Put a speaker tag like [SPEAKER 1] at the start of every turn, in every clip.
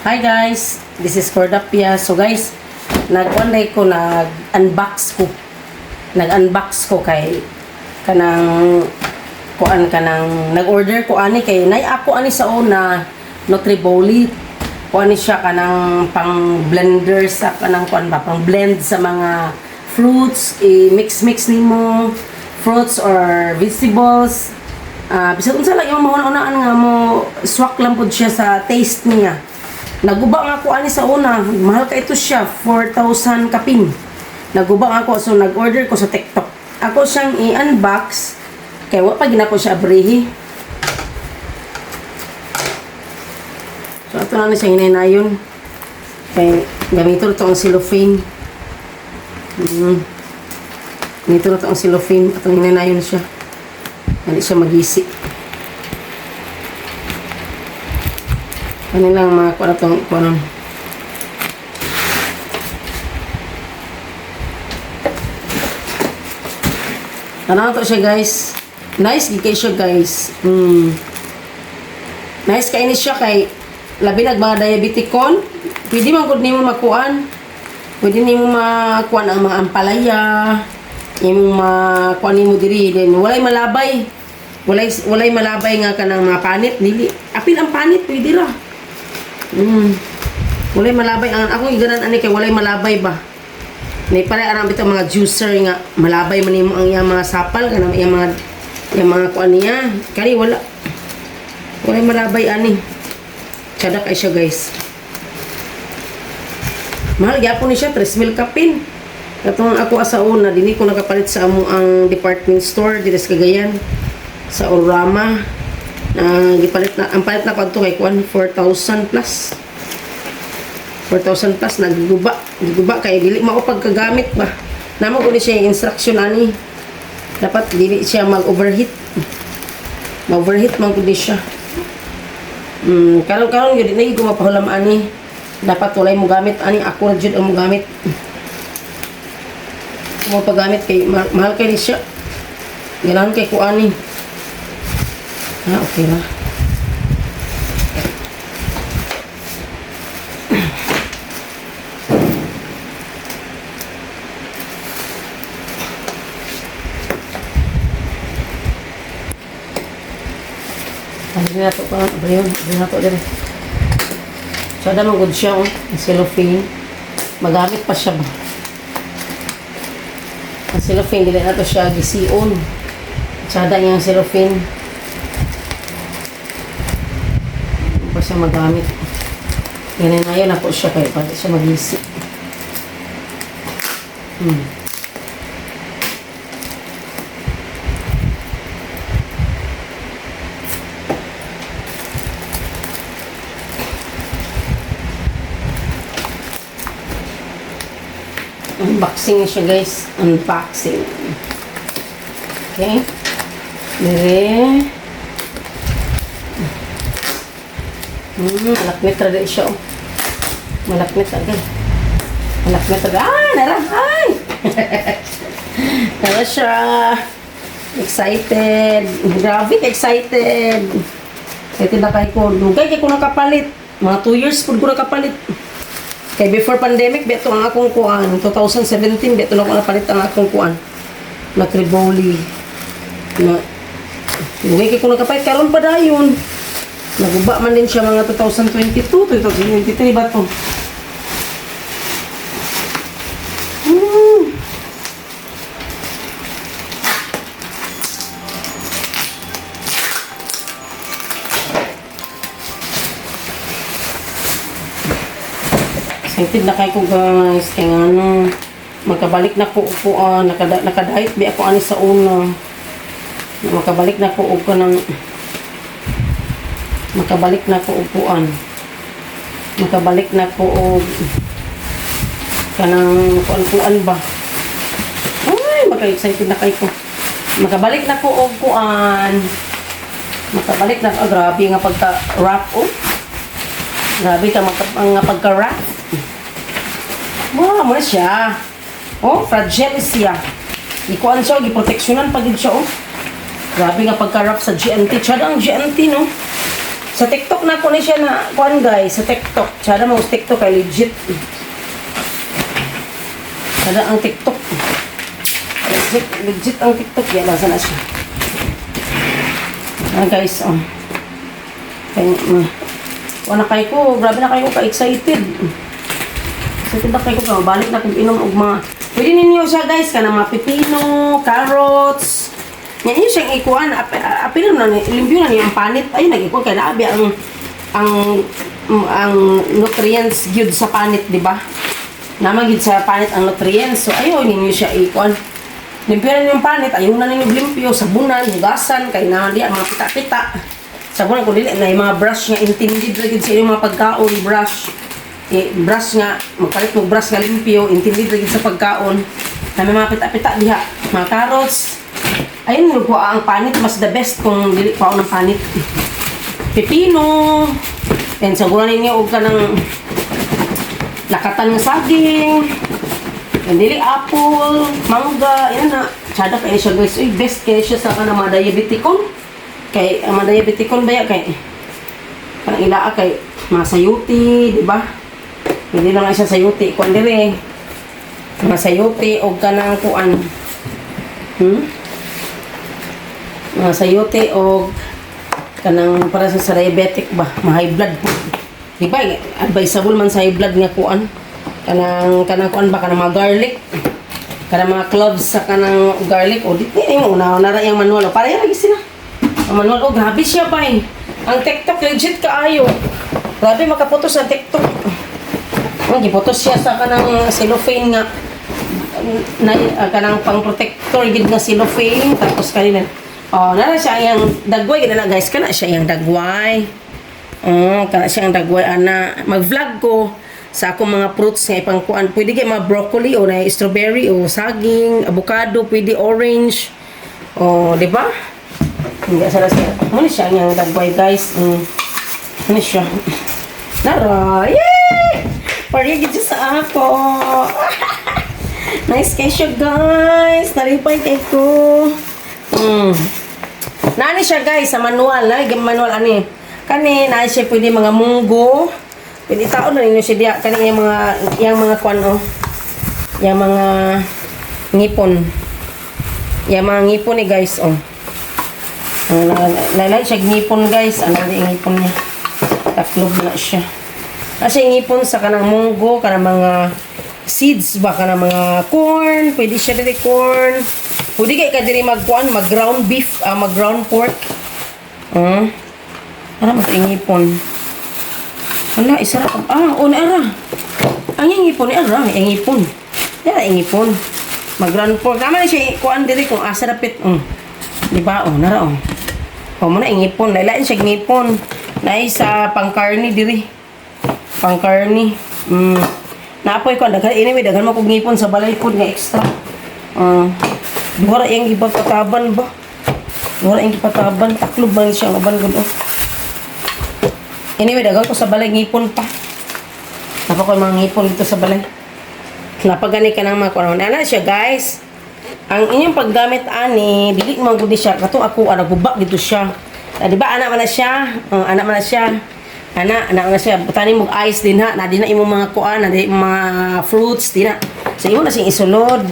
[SPEAKER 1] Hi guys, this is Cordapia. So guys, nag-unbox ko. Nag-unbox ko kay kanang nag-order ko ani kay nay ako ani sa una Nutriboli. Kuani siya kanang pang blender sa kanang pang blend sa mga fruits, i-mix nimo fruits or vegetables. Bisag unsa lang yung mauna-unaan nga mo swak lang pud siya sa taste niya. Naguba nga ako ani sa una, mahal ka ito siya, 4,000 kapin. Naguba nga ako, so nag-order ko sa TikTok. Ako siyang i-unbox, kaya wala pa ginako siya abrihi. So ito na siya hinaynayon. Kaya gamito ito ang cellophane. Gamito ito ang cellophane, at hinaynayon siya. Hindi siya magisi. Ano lang mga kuwan. Ano to siya guys? Nice gikay siya guys. Nice kay ni siya kay labi nag mga diabeticon. Pwede man gud nimo makuan. Pwede nimo makuan ang mga ampalaya. Imong makuan nimo diri din walay malabay. Walay malabay nga kanang mga panit dili. Apil ang panit pwede ra. Walay malabay ang ako iganan ani kay walay malabay ba. Nay pare arang bitaw mga juicer nga malabay man nimo ang iyang mga sapal kanang iyang mga kuan niya. Kani wala. Walay malabay ani. Kada kay siya guys. Mahal gyapon ni siya 3,000 kapin. Katong ako asa una dinhi ko nakapalit sa amo ang department store diri sa Cagayan sa Orama. Gipalit na ang palit na kadto kay kuan 4,000 plus 4,000 plus nagiguba kay dili mao pagkagamit ba namo ko ni siya instruction ani dapat dili siya mag-overheat man gud siya karon gyud na ko mapahulam ani dapat walay mo gamit ani ako ra jud ang mo gamit mo paggamit kay mahal kay ni siya ganahan kay kuani. Okay na. Bili na ito pa. Bili na ito din. Sada magod siya. Ang cellophane. Magamit pa siya ba? Ang cellophane, dili na ito siya gisiyon. Sada niyang cellophane. Pa siya magamit. Ganyan na yun ako siya kaya pati siya mag-isip. Unboxing siya guys. Unboxing. Okay. Dire. Malakmit na rin siya. Malakmit agad. Nara. Ay! Nara siya. Excited. Grabe, excited. Excited na kayo ko. Dugay kayo ko nakapalit. Mga 2 years po ko nakapalit. Kaya before pandemic, beto ang akong kuan. 2017, beto lang ko napalit ang akong kuan. Nutriboli. Dugay kayo ko nakapalit. Karoon pa dayon. Naguba man din siya mga 2022, 2023 ba ito? Excited na kayo ko guys. Kaya nga magkabalik na ko upuan. Nakadahit ba ako ani sa una. Makabalik na ko upuan makabalik na ko upuan. Makabalik na ko kanang kuan ba. Ay, maka-excited na kayo ko. Makabalik na ko upuan. Makabalik na ko. Grabe nga pagka-wrap Grabe ka nga pagka-wrap. Wow, muna siya. Fragile siya. Ikuan siya, giproteksyonan pagid siya Grabe nga pagka-wrap sa GNT. Tsada ang GNT, no? Sa TikTok na ko ni siya na kuan guys, sa TikTok. Sada mo sa TikTok kay legit. Sada ang TikTok. Legit ang TikTok yan lang sana siya. Guys, kaya wala kayo ko, grabe na kayo ka-excited. Excited na kayo ko, balik na kung inom og mga pwede ninyo siya guys, ka ng mga pipino, carrots. Yan yun siyang ikuan, apil na limpyo na niya ang panit. Ayun, nag-ikuan kaya naabi ang nutrients gyud sa panit, di ba? Namagid sa panit ang nutrients. So ayun, ninyo siya ikuan. Limpyo na niyo ang panit, ayun na ninyo limpyo, sabunan, hugasan, kaya na di ang mga pita-pita. Sabunan ko dili na yung mga brush nga intended lagi sa inyong mga pagkaon, brush. Brush nga, magpalit mo brush nga limpyo, intended lagi sa pagkaon. Na may mga pita-pita diha, mga carrots. Ayun, ko ang panit, mas the best kung dili pa ako ng panit. Pipino. And sabunan ninyo og ka ng lakatan ng saging. And dili apple, mangga, yan na. Tsada kayo siya guys. Uy, best kayo siya sa mga diabetikon. Kay ang mga diabetikon ba kay parang ilaa kay mga sayuti, di ba? Hindi lang siya sayuti. Kuan dire. Mga sayuti o kanang kuan. Mga sayuti o kanang para sa diabetic ba? Mga high blood po. Di ba? Advisable man sa high blood nga kuan. Kanang kuan ba? Kanang mga garlic. Kanang mga cloves sa kanang garlic. O di mo na yung manual. Para yan lagi sila. Ang manual, oh grabe siya pa eh. Ang TikTok legit kaayo. Grabe makaputos ang TikTok. Giputos siya sa kanang cellophane nga kanang pang protector gid nga cellophane tapos kanina. Oh, nara siya yang dagway gid na guys, kana siya yang dagway. Kana siya yang dagway ana. Mag-vlog ko sa akong mga fruits nga ipangkuan. Pwede kay mga broccoli o na strawberry o saging, avocado, pwede orange. Oh, di ba? Hindi asala siya. Muna siya yung dagway guys. Muna siya. Nara! Yay! Parigid siya sa ako. Nice kayo siya guys. Naripay kayo ko. Nani siya guys sa manual. Manual ani. Kani, nani siya pwede mga munggo. Pwede taon na ninyo siya diya. Kani yung mga kwan o. Yung mga ngipon. Yung mga ngipon ni guys o. Lalay siya ngipon guys. Ano yung ngipon niya? Taklob na siya. Kasi ngipon sa kanang munggo, kanang mga seeds ba, kanang mga corn. Pwede siya dili corn. Pwede kayo kadiri mag-kuan, mag-ground beef, mag-ground pork. Ano mo ito yung ngipon? Wala, isa na. Naara. Ang yung ngipon, naara. Yung ngipon. Yan yung ngipon. Mag-ground pork. Naman siya, kuan diri kung asa rapit. Diba? Nara. Muna ingipon. Lailain siya ngipon. Naay sa pangkarni diri. Pangkarni. Naapoy ko. Anyway, daghan mo kong ngipon sa balay ko nga extra. Duwara yung ipagpataban ba? Duwara yung ipataban. Taklob ba siya ang aban ko. Anyway, daghan ko sa balay ngipon pa. Napa ko yung mga ngipon dito sa balay. Napagani ka ng mga kuwan. Ano siya guys? Ang inyong paggamit ani, dili man gud siya kato ako nagubak dito siya. Di ba anak man na siya? Anak man na siya. Anak na siya. Butani mo ice din ha. Na di na imong mga kuan, na di mga fruits di na. So imo na sing isulod.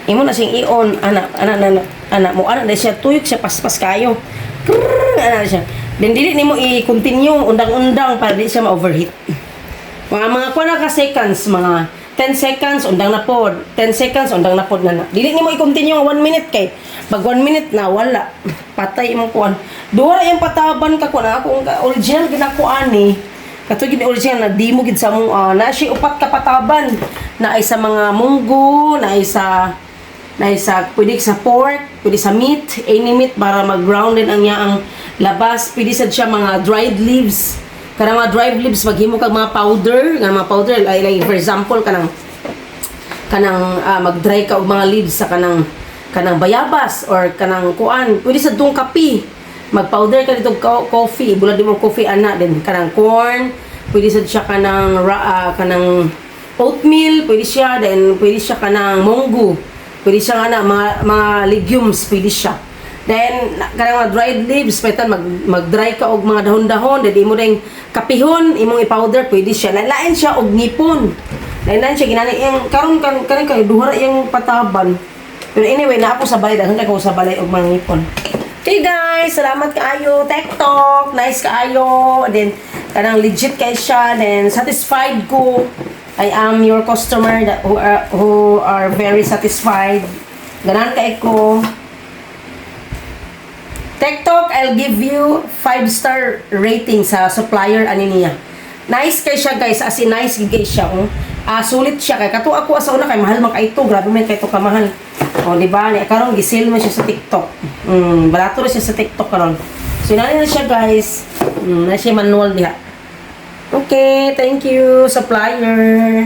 [SPEAKER 1] Imo na sing ion anak mo ana na siya tuyok siya paspas kayo. Ana siya. Then dili nimo i-continue undang-undang para di siya ma-overheat. Mga kuan ka seconds, mga 10 seconds, undang na pod. 10 seconds, undang na pod na. Dili ni mo i-continue ang 1 minute kay. Pag 1 minute na, wala. Patay imong kuan. Duwa yung pataban ka kuan. Ako original ginakuan ni. Kato gid original na di mo gid sa mo. Na siya upat ka pataban. Na ay sa mga munggo, na ay sa pwede sa pork, pwede sa meat, any meat para mag-ground din ang ang labas. Pwede sad siya mga dried leaves. Kanang mga dried leaves maghimo kag mga powder, nga mga powder like for example kanang mag-dry ka og mga leaves sa kanang bayabas or kanang kuan, pwede sa dong kape. Mag-powder ka dito coffee, bulad mo coffee ana din kanang corn, pwede sad siya kanang oatmeal, pwede siya then pwede siya kanang munggo. Pwede siya mga legumes, pwede siya. Then kanang mga dried leaves, pwede mag-dry ka og mga dahon-dahon, then imo ring kapihon, imong i-powder, pwede siya. Lain siya og ngipon. Lain siya ginani yung karon kan kay duha yung pataban. Pero anyway, na ako sa balay, dahon ko sa balay og mga ngipon. Okay guys, salamat kaayo TikTok, nice kaayo. Then kanang legit kay siya, then satisfied ko. I am your customer that who are very satisfied. Ganan kay ko. TikTok, I'll give you 5-star rating sa supplier ani niya. Nice kay siya guys, as in nice gid siya. Sulit siya kay kato ako asa una kay mahal man kay ito, grabe man kay ito kamahal. O di ba? Ni karon gisale man siya sa TikTok. Barato na siya sa TikTok karon. So na siya guys. Na siya manual diha. Okay, thank you supplier.